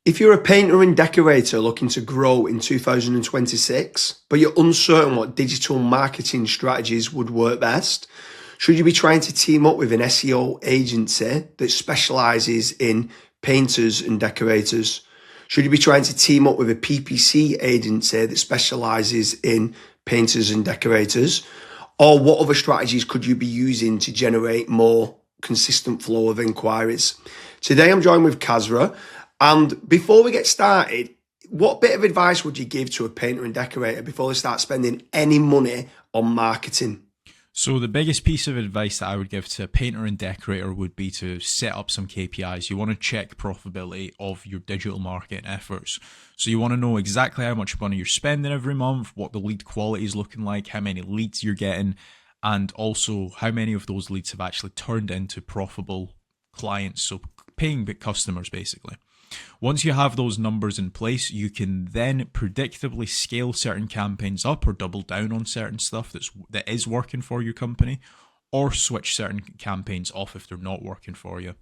If you're a painter and decorator looking to grow in 2026, but you're uncertain what digital marketing strategies would work best, should you be trying to team up with an SEO agency that specializes in painters and decorators? Should you be trying to team up with a PPC agency that specializes in painters and decorators? Or what other strategies could you be using to generate more consistent flow of inquiries? Today I'm joined with Kasra. And before we get started, what bit of advice would you give to a painter and decorator before they start spending any money on marketing? So the biggest piece of advice that I would give to a painter and decorator would be to set up some KPIs. You want to check profitability of your digital marketing efforts. So you want to know exactly how much money you're spending every month, what the lead quality is looking like, how many leads you're getting, and also how many of those leads have actually turned into profitable clients, so paying big customers basically. Once you have those numbers in place, you can then predictably scale certain campaigns up or double down on certain stuff that is working for your company, or switch certain campaigns off if they're not working for you.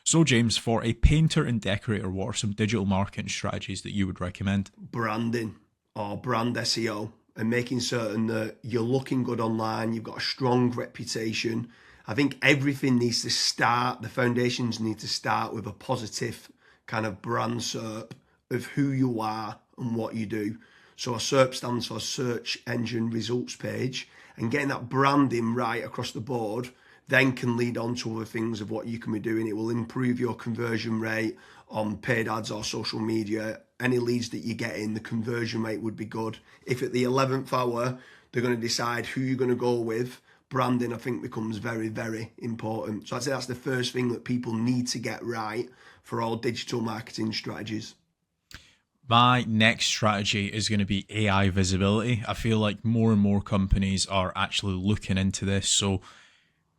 So James, for a painter and decorator, what are some digital marketing strategies that you would recommend? Branding or brand SEO and making certain that you're looking good online, you've got a strong reputation. I think everything needs to start, the foundations need to start with a positive kind of brand SERP of who you are and what you do. So a SERP stands for search engine results page, and getting that branding right across the board then can lead on to other things of what you can be doing. It will improve your conversion rate on paid ads or social media. Any leads that you get in, the conversion rate would be good. If at the 11th hour they're going to decide who you're going to go with, branding I think becomes very, very important. So I'd say that's the first thing that people need to get right for all digital marketing strategies. My next strategy is going to be AI visibility. I feel like more and more companies are actually looking into this. So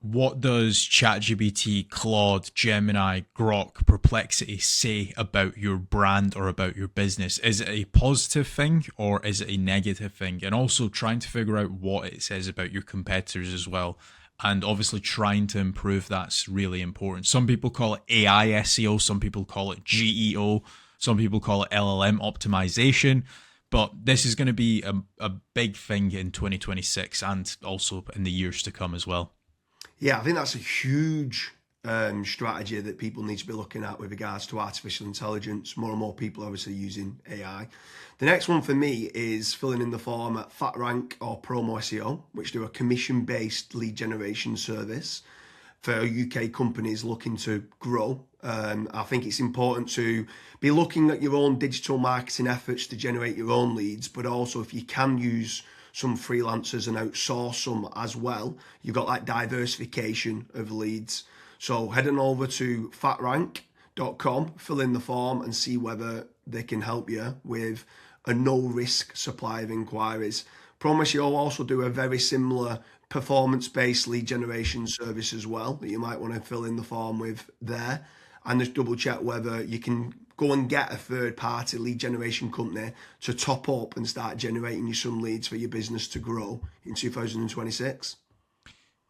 what does ChatGPT, Claude, Gemini, Grok, Perplexity say about your brand or about your business? Is it a positive thing or is it a negative thing? And also trying to figure out what it says about your competitors as well. And obviously trying to improve that's really important. Some people call it AI SEO, some people call it GEO, some people call it LLM optimization. But this is going to be a big thing in 2026 and also in the years to come as well. Yeah, I think that's a huge strategy that people need to be looking at with regards to artificial intelligence. More and more people are obviously using AI. The next one for me is filling in the form at FatRank or Promo SEO, which do a commission-based lead generation service for UK companies looking to grow. I think it's important to be looking at your own digital marketing efforts to generate your own leads, but also if you can use some freelancers and outsource some as well, you've got that diversification of leads. So head on over to fatrank.com, fill in the form and see whether they can help you with a no-risk supply of inquiries. Promise you'll also do a very similar performance-based lead generation service as well that you might want to fill in the form with there, and just double check whether you can go and get a third-party lead generation company to top up and start generating you some leads for your business to grow in 2026.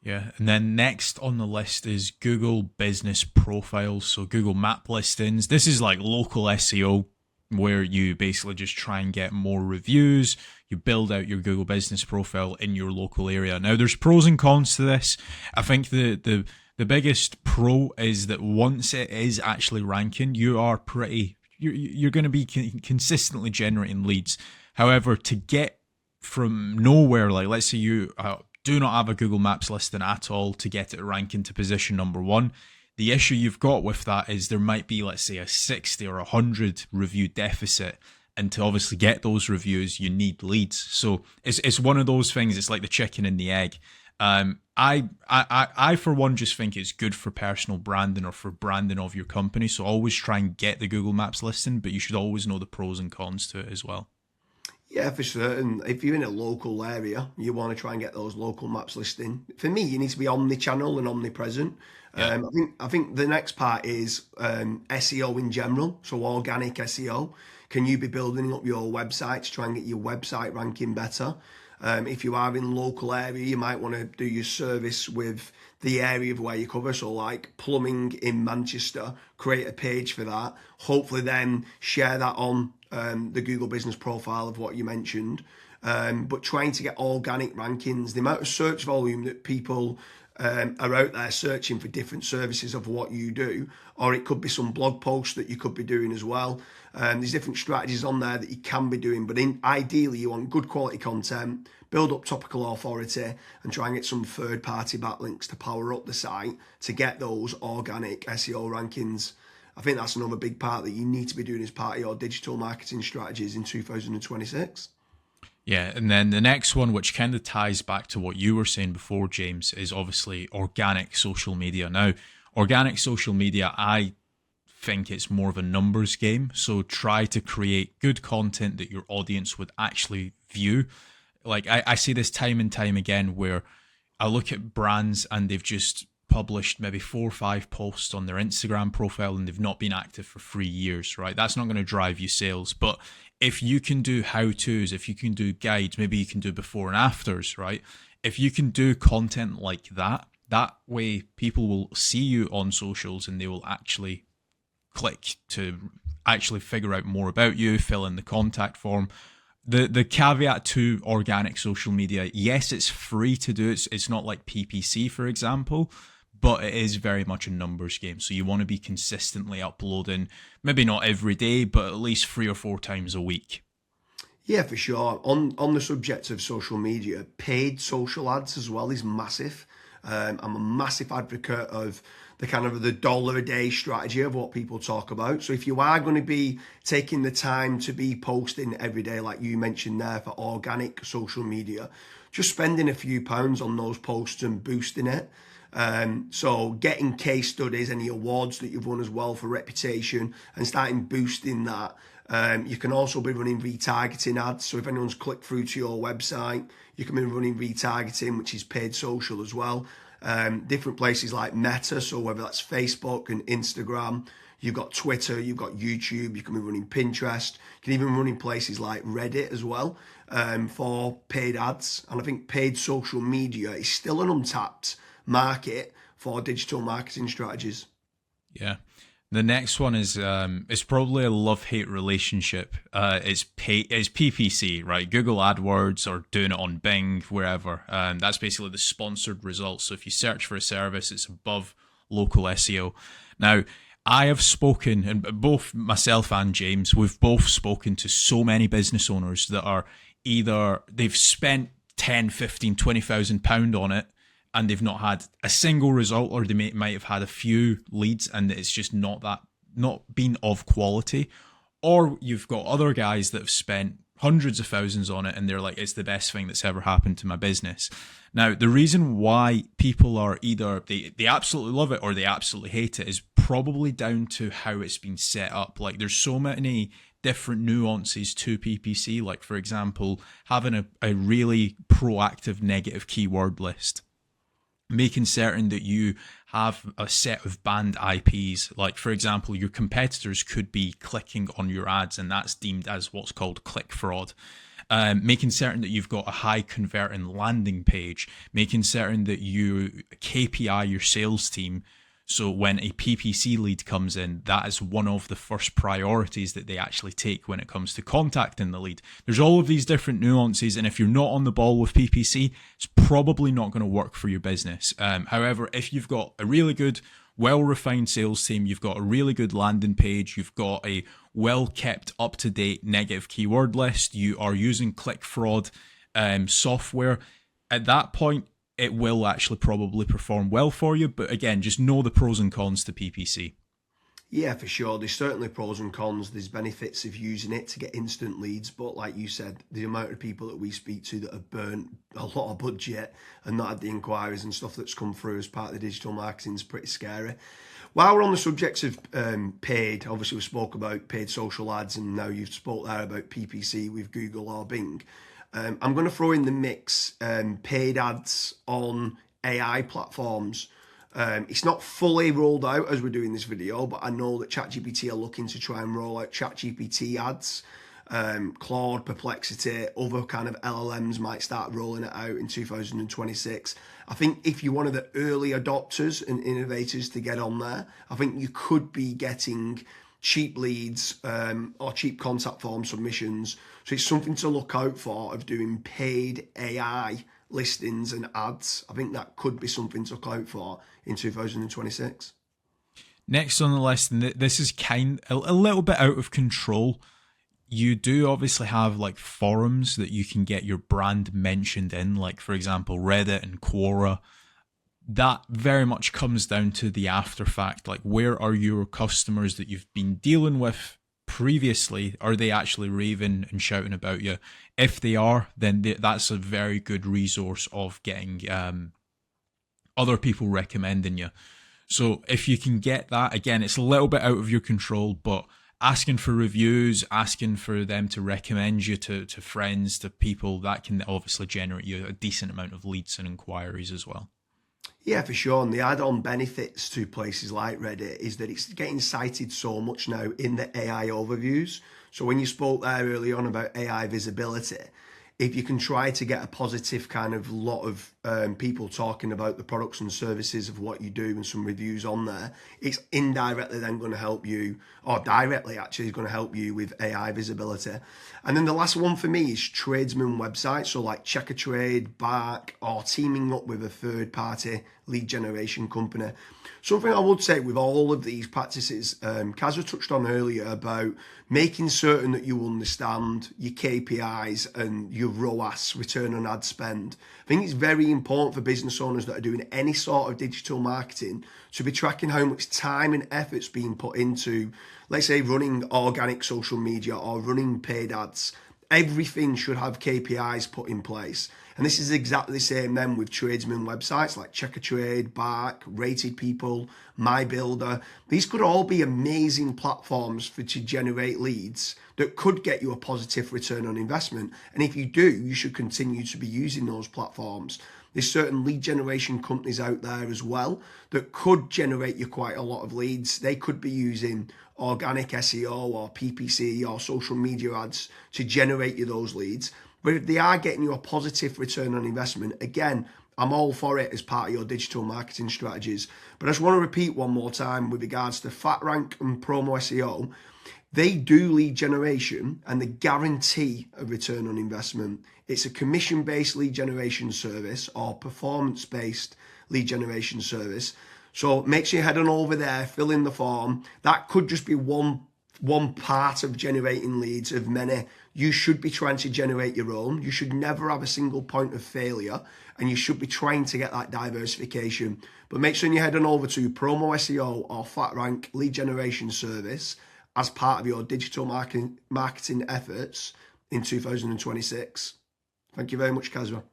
Yeah, and then next on the list is Google Business Profiles, so Google Map listings. This is like local SEO where you basically just try and get more reviews. You build out your Google Business Profile in your local area. Now, there's pros and cons to this. I think the biggest pro is that once it is actually ranking, you're going to be consistently generating leads. However, to get from nowhere, like let's say you do not have a Google Maps listing at all, to get it ranking to position number one, the issue you've got with that is there might be, let's say, a 60 or 100 review deficit. And to obviously get those reviews, you need leads. So it's one of those things. It's like the chicken and the egg. I for one just think it's good for personal branding or for branding of your company. So always try and get the Google Maps listing, but you should always know the pros and cons to it as well. Yeah, for certain. If you're in a local area, you want to try and get those local maps listing. For me, you need to be omni-channel and omnipresent. Yeah. I think the next part is SEO in general, so organic SEO. Can you be building up your website to try and get your website ranking better? If you are in local area, you might want to do your service with the area of where you cover. So like plumbing in Manchester, create a page for that. Hopefully then share that on the Google business profile of what you mentioned. But trying to get organic rankings, the amount of search volume that people are out there searching for different services of what you do, or it could be some blog posts that you could be doing as well. There's different strategies on there that you can be doing, but ideally you want good quality content, build up topical authority, and try and get some third-party backlinks to power up the site to get those organic SEO rankings. I think that's another big part that you need to be doing as part of your digital marketing strategies in 2026. Yeah, and then the next one, which kind of ties back to what you were saying before, James, is obviously organic social media. Now, organic social media, I think it's more of a numbers game. So try to create good content that your audience would actually view. Like I see this time and time again where I look at brands and they've just published maybe 4 or 5 posts on their Instagram profile and they've not been active for 3 years, right? That's not going to drive you sales. But if you can do how-tos, if you can do guides, maybe you can do before and afters, right? If you can do content like that, that way people will see you on socials and they will actually click to actually figure out more about you, fill in the contact form. The caveat to organic social media, yes, it's free to do. It's not like PPC, for example, but it is very much a numbers game. So you want to be consistently uploading, maybe not every day, but at least 3 or 4 times a week. Yeah, for sure. On the subject of social media, paid social ads as well is massive. I'm a massive advocate of the kind of the dollar a day strategy of what people talk about. So if you are going to be taking the time to be posting every day, like you mentioned there for organic social media, just spending a few pounds on those posts and boosting it. So getting case studies, any awards that you've won as well for reputation and starting boosting that. You can also be running retargeting ads. So if anyone's clicked through to your website, you can be running retargeting, which is paid social as well. Different places like Meta, so whether that's Facebook and Instagram, you've got Twitter, you've got YouTube, you can be running Pinterest, you can even run in places like Reddit as well for paid ads. And I think paid social media is still an untapped market for digital marketing strategies. Yeah. The next one is it's probably a love-hate relationship. It's PPC, right? Google AdWords or doing it on Bing, wherever. That's basically the sponsored results. So if you search for a service, it's above local SEO. Now, I have spoken, and both myself and James, we've both spoken to so many business owners that are either they've spent 10, 15, 20,000 pound on it, and they've not had a single result, or they might have had a few leads and it's just not been of quality. Or you've got other guys that have spent hundreds of thousands on it and they're like, it's the best thing that's ever happened to my business. Now, the reason why people are either they absolutely love it or they absolutely hate it is probably down to how it's been set up. Like there's so many different nuances to PPC, like for example, having a really proactive negative keyword list, making certain that you have a set of banned IPs. Like, for example, your competitors could be clicking on your ads, and that's deemed as what's called click fraud. Making certain that you've got a high converting landing page, making certain that you KPI your sales team. So when a PPC lead comes in, that is one of the first priorities that they actually take when it comes to contacting the lead. There's all of these different nuances, and if you're not on the ball with PPC, it's probably not going to work for your business. However, if you've got a really good, well-refined sales team, you've got a really good landing page, you've got a well-kept, up-to-date negative keyword list, you are using click fraud software, at that point, it will actually probably perform well for you. But again, just know the pros and cons to PPC. Yeah, for sure. There's certainly pros and cons. There's benefits of using it to get instant leads. But like you said, the amount of people that we speak to that have burnt a lot of budget and not had the inquiries and stuff that's come through as part of the digital marketing is pretty scary. While we're on the subject of paid, obviously we spoke about paid social ads, and now you've spoke there about PPC with Google or Bing. I'm going to throw in the mix paid ads on AI platforms. It's not fully rolled out as we're doing this video, but I know that ChatGPT are looking to try and roll out ChatGPT ads. Claude, Perplexity, other kind of LLMs might start rolling it out in 2026. I think if you're one of the early adopters and innovators to get on there, I think you could be getting cheap leads or cheap contact form submissions. So it's something to look out for of doing paid AI listings and ads. I think that could be something to look out for in 2026. Next on the list, and this is a little bit out of control. You do obviously have like forums that you can get your brand mentioned in, like for example Reddit and Quora. That very much comes down to the after fact, like where are your customers that you've been dealing with previously? Are they actually raving and shouting about you? If they are, then that's a very good resource of getting other people recommending you. So if you can get that, again, it's a little bit out of your control, but asking for reviews, asking for them to recommend you to friends, to people, that can obviously generate you a decent amount of leads and inquiries as well. Yeah, for sure. And the add-on benefits to places like Reddit is that it's getting cited so much now in the AI overviews. So when you spoke there early on about AI visibility, if you can try to get a positive kind of lot of people talking about the products and services of what you do and some reviews on there, it's indirectly then going to help you, or directly actually is going to help you with AI visibility. And then the last one for me is tradesman websites, so like Check a Trade, Bark, or teaming up with a third party lead generation company. Something I would say with all of these practices, Kasra touched on earlier about making certain that you understand your KPIs and your ROAS, return on ad spend. I think it's very important for business owners that are doing any sort of digital marketing to be tracking how much time and effort's being put into, let's say, running organic social media or running paid ads. Everything should have KPIs put in place. And this is exactly the same then with tradesman websites like Check a Trade, Bark, Rated People, My Builder. These could all be amazing platforms to generate leads that could get you a positive return on investment. And if you do, you should continue to be using those platforms. There's certain lead generation companies out there as well that could generate you quite a lot of leads. They could be using organic SEO or PPC or social media ads to generate you those leads. But if they are getting you a positive return on investment, again, I'm all for it as part of your digital marketing strategies. But I just want to repeat one more time with regards to FatRank and Promo SEO. They do lead generation and they guarantee a return on investment. It's a commission-based lead generation service or performance-based lead generation service. So make sure you head on over there, fill in the form. That could just be one part of generating leads of many. You should be trying to generate your own. You should never have a single point of failure, and you should be trying to get that diversification. But make sure you head on over to Promo SEO or FatRank lead generation service as part of your digital marketing efforts in 2026. Thank you very much, Kasra.